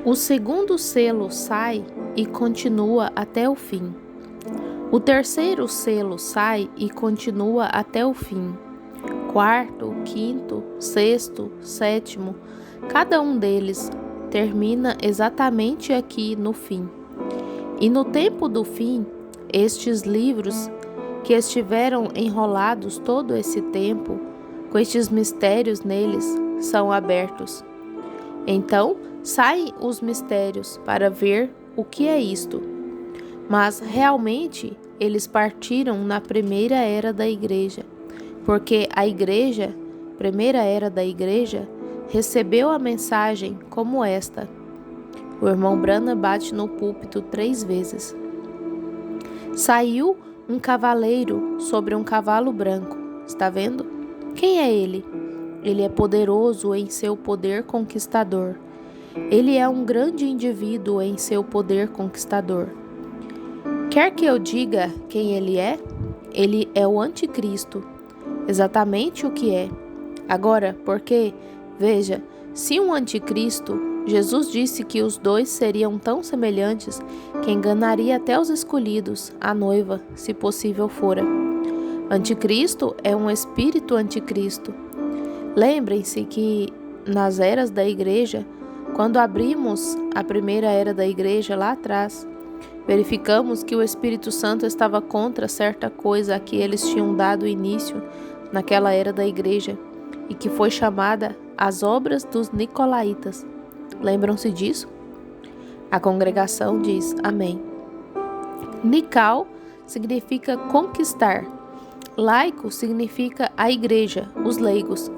O segundo selo sai e continua até o fim. O terceiro selo sai e continua até o fim. Quarto, quinto, sexto, sétimo, cada um deles termina exatamente aqui no fim. E no tempo do fim, estes livros que estiveram enrolados todo esse tempo, com estes mistérios neles, são abertos. Então saem os mistérios para ver o que é isto. Mas realmente eles partiram na primeira era da igreja, porque a igreja, primeira era da igreja, recebeu a mensagem como esta. O irmão Branham bate no púlpito 3 vezes. Saiu um cavaleiro sobre um cavalo branco. Está vendo? Quem é ele? Ele é poderoso em seu poder conquistador. Ele é um grande indivíduo em seu poder conquistador. Quer que eu diga quem ele é? Ele é o anticristo. Exatamente o que é. Agora, porque, veja, se um anticristo, Jesus disse que os dois seriam tão semelhantes que enganaria até os escolhidos, a noiva, se possível fora. Anticristo é um espírito anticristo. Lembrem-se que nas eras da igreja, quando abrimos a primeira era da igreja lá atrás, verificamos que o Espírito Santo estava contra certa coisa a que eles tinham dado início naquela era da igreja e que foi chamada as obras dos Nicolaítas. Lembram-se disso? A congregação diz amém. Nical significa conquistar. Laico significa a igreja, os leigos.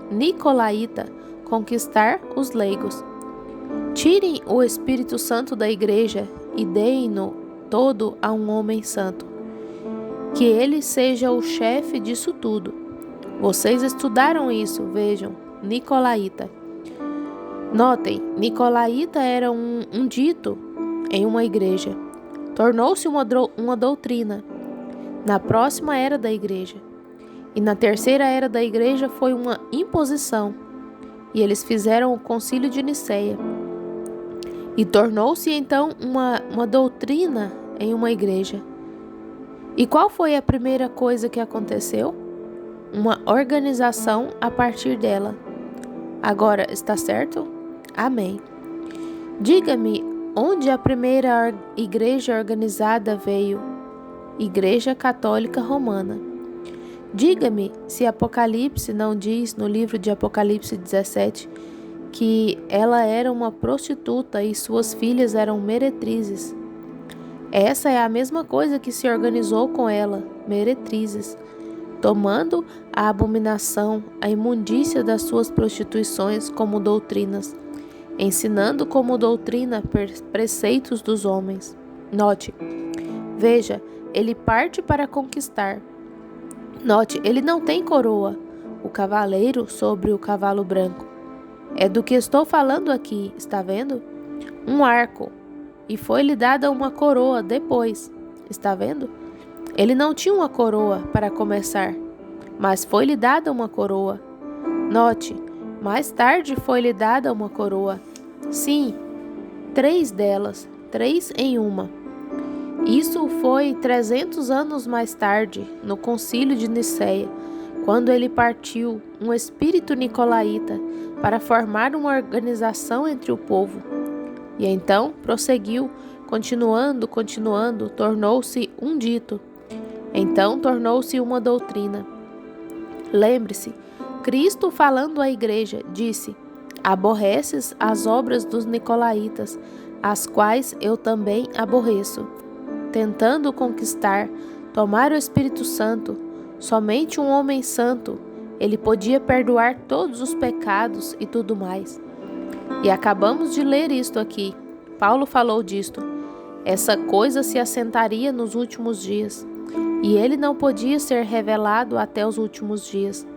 Nicolaíta, conquistar os leigos. Tirem o Espírito Santo da igreja e deem-no todo a um homem santo. Que ele seja o chefe disso tudo. Vocês estudaram isso, vejam, Nicolaíta. Notem, Nicolaíta era um dito em uma igreja. Tornou-se uma doutrina na próxima era da igreja. E na terceira era da igreja foi uma imposição. E eles fizeram o concílio de Niceia. E tornou-se então uma doutrina em uma igreja. E qual foi a primeira coisa que aconteceu? Uma organização a partir dela. Agora, está certo? Amém. Diga-me, onde a primeira igreja organizada veio? Igreja Católica Romana. Diga-me se Apocalipse não diz no livro de Apocalipse 17 que ela era uma prostituta e suas filhas eram meretrizes. Essa é a mesma coisa que se organizou com ela, meretrizes, tomando a abominação, a imundícia das suas prostituições como doutrinas, ensinando como doutrina preceitos dos homens. Note, veja, ele parte para conquistar. Note, ele não tem coroa, o cavaleiro sobre o cavalo branco. É do que estou falando aqui, está vendo? Um arco, e foi-lhe dada uma coroa depois, está vendo? Ele não tinha uma coroa para começar, mas foi-lhe dada uma coroa. Note, mais tarde foi-lhe dada uma coroa. Sim, 3 delas, 3 em uma. Isso foi 300 anos mais tarde, no concílio de Niceia, quando ele partiu, um espírito nicolaíta, para formar uma organização entre o povo. E então prosseguiu, continuando, tornou-se um dito. Então tornou-se uma doutrina. Lembre-se, Cristo falando à igreja, disse: aborreces as obras dos nicolaítas, as quais eu também aborreço. Tentando conquistar, tomar o Espírito Santo, somente um homem santo, ele podia perdoar todos os pecados e tudo mais. E acabamos de ler isto aqui. Paulo falou disto. Essa coisa se assentaria nos últimos dias, e ele não podia ser revelado até os últimos dias.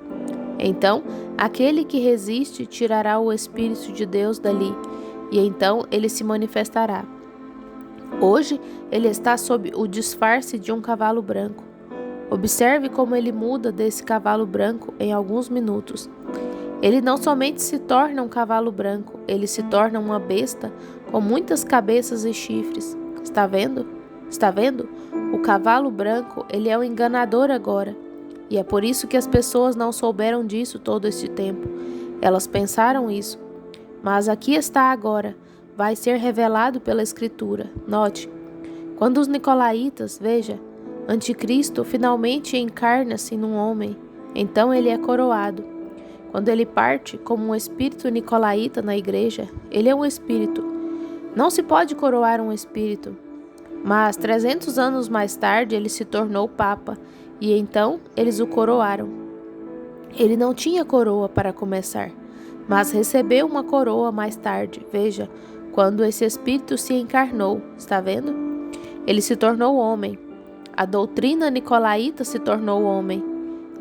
Então, aquele que resiste tirará o Espírito de Deus dali, e então ele se manifestará. Hoje, ele está sob o disfarce de um cavalo branco. Observe como ele muda desse cavalo branco em alguns minutos. Ele não somente se torna um cavalo branco, ele se torna uma besta com muitas cabeças e chifres. Está vendo? Está vendo? O cavalo branco, ele é o enganador agora. E é por isso que as pessoas não souberam disso todo este tempo. Elas pensaram isso. Mas aqui está agora. Vai ser revelado pela Escritura. Note, quando os nicolaítas, veja, Anticristo finalmente encarna-se num homem, então ele é coroado. Quando ele parte como um espírito nicolaíta na igreja, ele é um espírito. Não se pode coroar um espírito. Mas 300 anos mais tarde ele se tornou papa, e então eles o coroaram. Ele não tinha coroa para começar, mas recebeu uma coroa mais tarde, veja, quando esse espírito se encarnou, está vendo? Ele se tornou homem. A doutrina nicolaíta se tornou homem.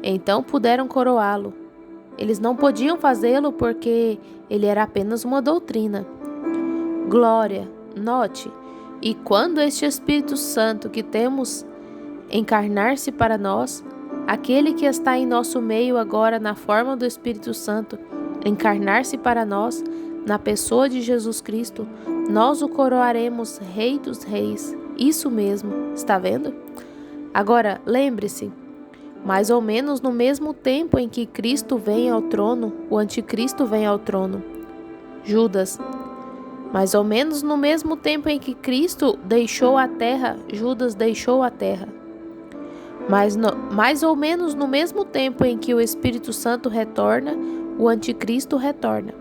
Então puderam coroá-lo. Eles não podiam fazê-lo porque ele era apenas uma doutrina. Glória, note, e quando este Espírito Santo que temos encarnar-se para nós, aquele que está em nosso meio agora na forma do Espírito Santo, encarnar-se para nós, na pessoa de Jesus Cristo, nós o coroaremos Rei dos Reis. Isso mesmo, está vendo? Agora, lembre-se, mais ou menos no mesmo tempo em que Cristo vem ao trono, o Anticristo vem ao trono. Judas. Mais ou menos no mesmo tempo em que Cristo deixou a terra, Judas deixou a terra. Mais ou menos no mesmo tempo em que o Espírito Santo retorna, o Anticristo retorna.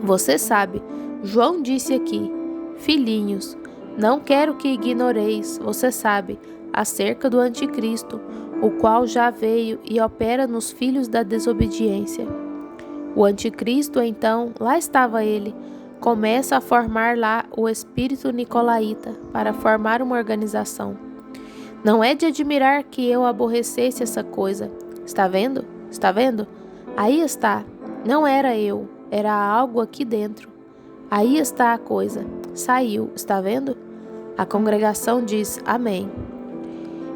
Você sabe, João disse aqui, filhinhos, não quero que ignoreis, você sabe, acerca do Anticristo, o qual já veio e opera nos filhos da desobediência. O Anticristo, então, lá estava ele, começa a formar lá o espírito nicolaíta para formar uma organização. Não é de admirar que eu aborrecesse essa coisa. Está vendo? Está vendo? Aí está. Não era eu, era algo aqui dentro. Aí está a coisa. Saiu, está vendo? A congregação diz amém.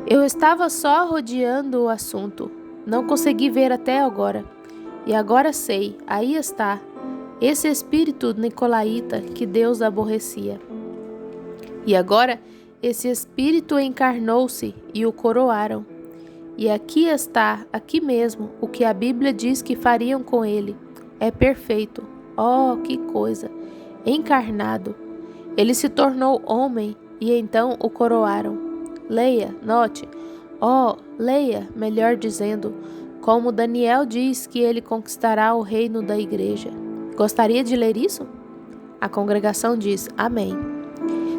Eu estava só rodeando o assunto. Não consegui ver até agora. E agora sei, aí está. Esse espírito nicolaíta que Deus aborrecia. E agora, esse espírito encarnou-se e o coroaram. E aqui está, aqui mesmo, o que a Bíblia diz que fariam com ele. É perfeito. Oh, que coisa! Encarnado. Ele se tornou homem e então o coroaram. Leia, note. Oh, leia, melhor dizendo, como Daniel diz que ele conquistará o reino da igreja. Gostaria de ler isso? A congregação diz amém.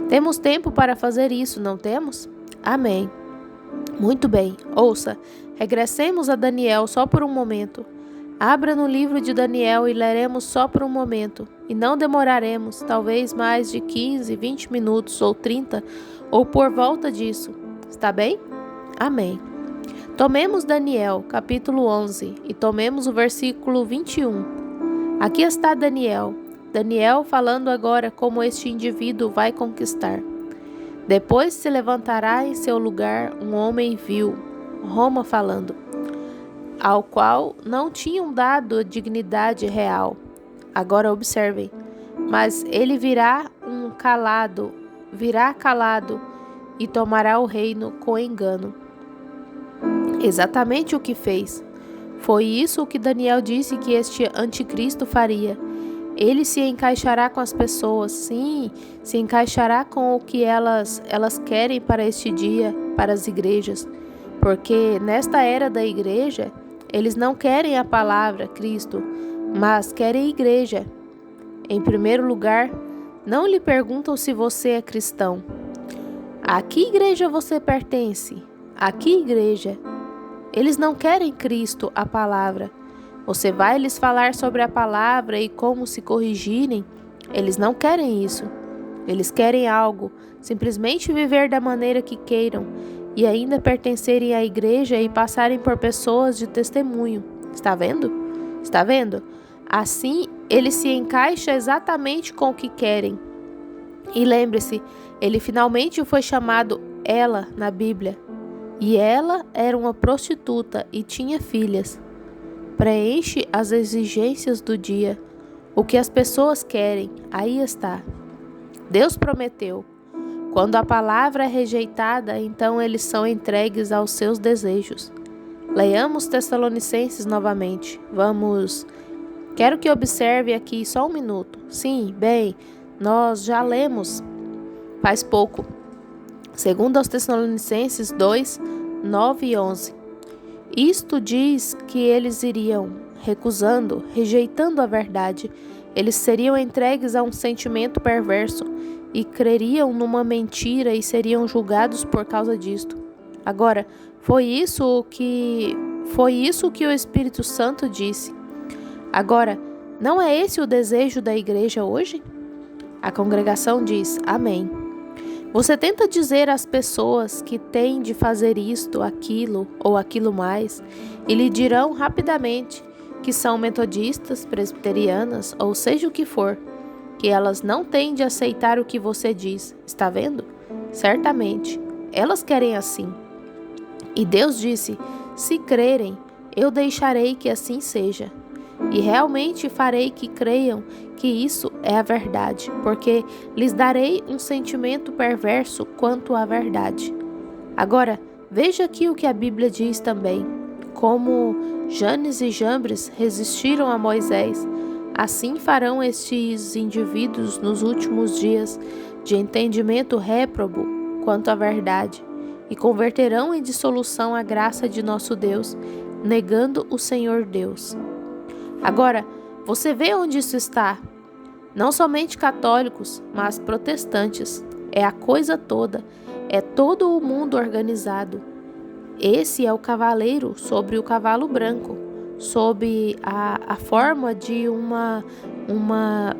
Temos tempo para fazer isso, não temos? Amém. Muito bem, ouça, regressemos a Daniel só por um momento. Abra no livro de Daniel e leremos só por um momento, e não demoraremos, talvez mais de 15, 20 minutos ou 30, ou por volta disso. Está bem? Amém. Tomemos Daniel, capítulo 11, e tomemos o versículo 21. Aqui está Daniel. Daniel falando agora como este indivíduo vai conquistar. Depois se levantará em seu lugar um homem vil, Roma falando, ao qual não tinham dado a dignidade real. Agora observem, mas ele virá calado e tomará o reino com engano. Exatamente o que fez. Foi isso o que Daniel disse que este anticristo faria. Ele se encaixará com as pessoas, sim, se encaixará com o que elas querem para este dia, para as igrejas. Porque nesta era da igreja, eles não querem a palavra, Cristo, mas querem igreja. Em primeiro lugar, não lhe perguntam se você é cristão. A que igreja você pertence? A que igreja? Eles não querem Cristo, a palavra. Você vai lhes falar sobre a palavra e como se corrigirem? Eles não querem isso. Eles querem algo, simplesmente viver da maneira que queiram e ainda pertencerem à igreja e passarem por pessoas de testemunho. Está vendo? Está vendo? Assim, ele se encaixa exatamente com o que querem. E lembre-se, ele finalmente foi chamado ela na Bíblia. E ela era uma prostituta e tinha filhas. Preenche as exigências do dia. O que as pessoas querem, aí está. Deus prometeu. Quando a palavra é rejeitada, então eles são entregues aos seus desejos. Leiamos Tessalonicenses novamente. Quero que observe aqui só um minuto. Sim, bem, nós já lemos faz pouco. Segundo aos Tessalonicenses 2, 9 e 11. Isto diz que eles iriam, rejeitando a verdade. Eles seriam entregues a um sentimento perverso e creriam numa mentira e seriam julgados por causa disto. Agora, foi isso que o Espírito Santo disse. Agora, não é esse o desejo da igreja hoje? A congregação diz, amém. Você tenta dizer às pessoas que têm de fazer isto, aquilo ou aquilo mais, e lhe dirão rapidamente que são metodistas, presbiterianas, ou seja o que for, que elas não têm de aceitar o que você diz. Está vendo? Certamente, elas querem assim. E Deus disse, se crerem, eu deixarei que assim seja. E realmente farei que creiam que isso é a verdade, porque lhes darei um sentimento perverso quanto à verdade. Agora, veja aqui o que a Bíblia diz também. Como Janes e Jambres resistiram a Moisés, assim farão estes indivíduos nos últimos dias de entendimento réprobo quanto à verdade, e converterão em dissolução a graça de nosso Deus, negando o Senhor Deus. Agora, você vê onde isso está? Não somente católicos, mas protestantes. É a coisa toda. É todo o mundo organizado. Esse é o cavaleiro sobre o cavalo branco, sob a forma de uma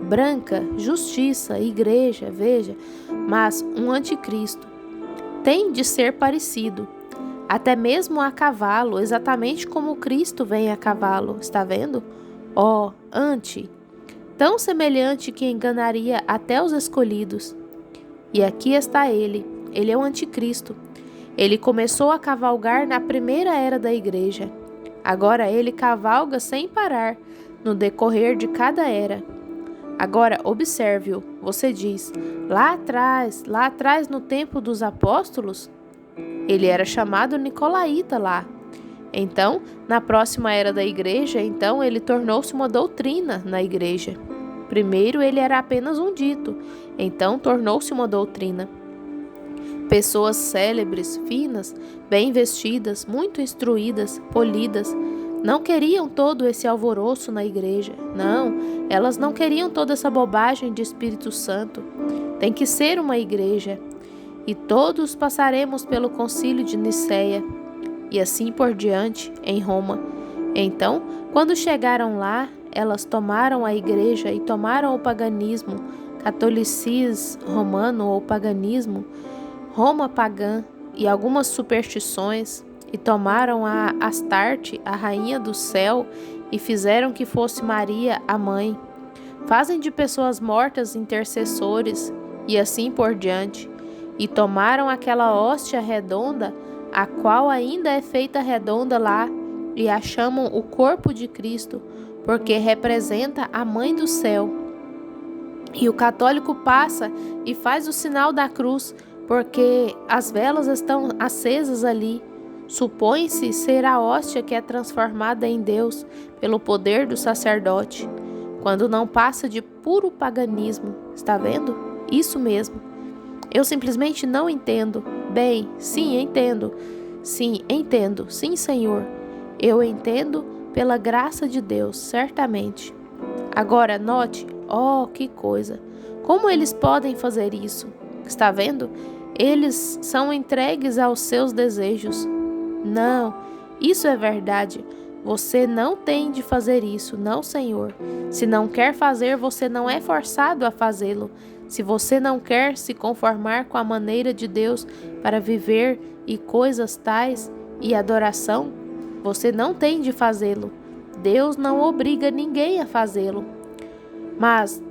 branca, justiça, igreja, veja, mas um anticristo. Tem de ser parecido, até mesmo a cavalo, exatamente como Cristo vem a cavalo, está vendo? Tão semelhante que enganaria até os escolhidos. E aqui está ele é o anticristo. Ele começou a cavalgar na primeira era da igreja. Agora ele cavalga sem parar no decorrer de cada era. Agora observe-o, você diz, lá atrás no tempo dos apóstolos, ele era chamado Nicolaíta lá. Então, na próxima era da igreja, então ele tornou-se uma doutrina na igreja. Primeiro ele era apenas um dito, então tornou-se uma doutrina. Pessoas célebres, finas, bem vestidas, muito instruídas, polidas, não queriam todo esse alvoroço na igreja. Não, elas não queriam toda essa bobagem de Espírito Santo. Tem que ser uma igreja. E todos passaremos pelo concílio de Nicéia. E assim por diante, em Roma. Então, quando chegaram lá, elas tomaram a igreja e tomaram o paganismo, catolicismo romano ou paganismo, Roma pagã e algumas superstições, e tomaram a Astarte, a rainha do céu, e fizeram que fosse Maria a mãe. Fazem de pessoas mortas intercessores, e assim por diante. E tomaram aquela hóstia redonda, a qual ainda é feita redonda lá, e a chamam o corpo de Cristo, porque representa a mãe do céu. E o católico passa e faz o sinal da cruz, porque as velas estão acesas ali. Supõe-se ser a hóstia que é transformada em Deus pelo poder do sacerdote, quando não passa de puro paganismo. Está vendo? Isso mesmo. Eu simplesmente não entendo. Bem, sim, entendo. Sim, entendo. Sim, Senhor. Eu entendo pela graça de Deus, certamente. Agora, note, que coisa. Como eles podem fazer isso? Está vendo? Eles são entregues aos seus desejos. Não, isso é verdade. Você não tem de fazer isso, não, Senhor. Se não quer fazer, você não é forçado a fazê-lo. Se você não quer se conformar com a maneira de Deus para viver e coisas tais e adoração, você não tem de fazê-lo. Deus não obriga ninguém a fazê-lo. Mas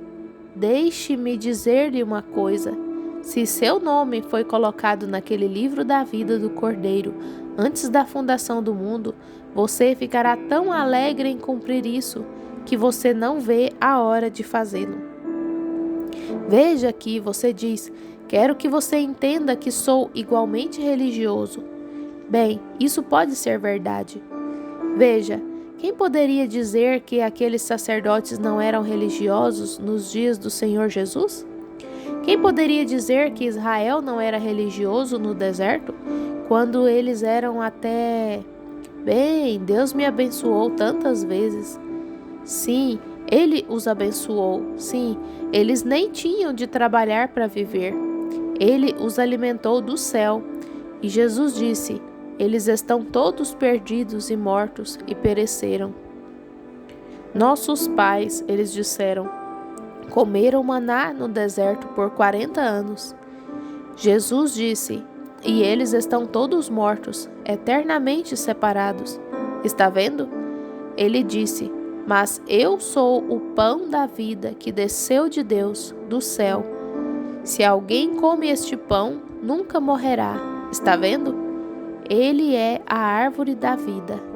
deixe-me dizer-lhe uma coisa. Se seu nome foi colocado naquele livro da vida do Cordeiro, Antes da fundação do mundo, você ficará tão alegre em cumprir isso que você não vê a hora de fazê-lo. Veja que você diz: quero que você entenda que sou igualmente religioso. Bem, isso pode ser verdade. Veja, quem poderia dizer que aqueles sacerdotes não eram religiosos nos dias do Senhor Jesus? Quem poderia dizer que Israel não era religioso no deserto, quando eles eram até... Bem, Deus me abençoou tantas vezes. Sim, Ele os abençoou. Sim, eles nem tinham de trabalhar para viver. Ele os alimentou do céu. E Jesus disse: eles estão todos perdidos e mortos e pereceram. Nossos pais, eles disseram, comeram maná no deserto por 40 anos. Jesus disse: e eles estão todos mortos, eternamente separados. Está vendo? Ele disse: mas eu sou o pão da vida que desceu de Deus, do céu. Se alguém come este pão, nunca morrerá. Está vendo? Ele é a árvore da vida.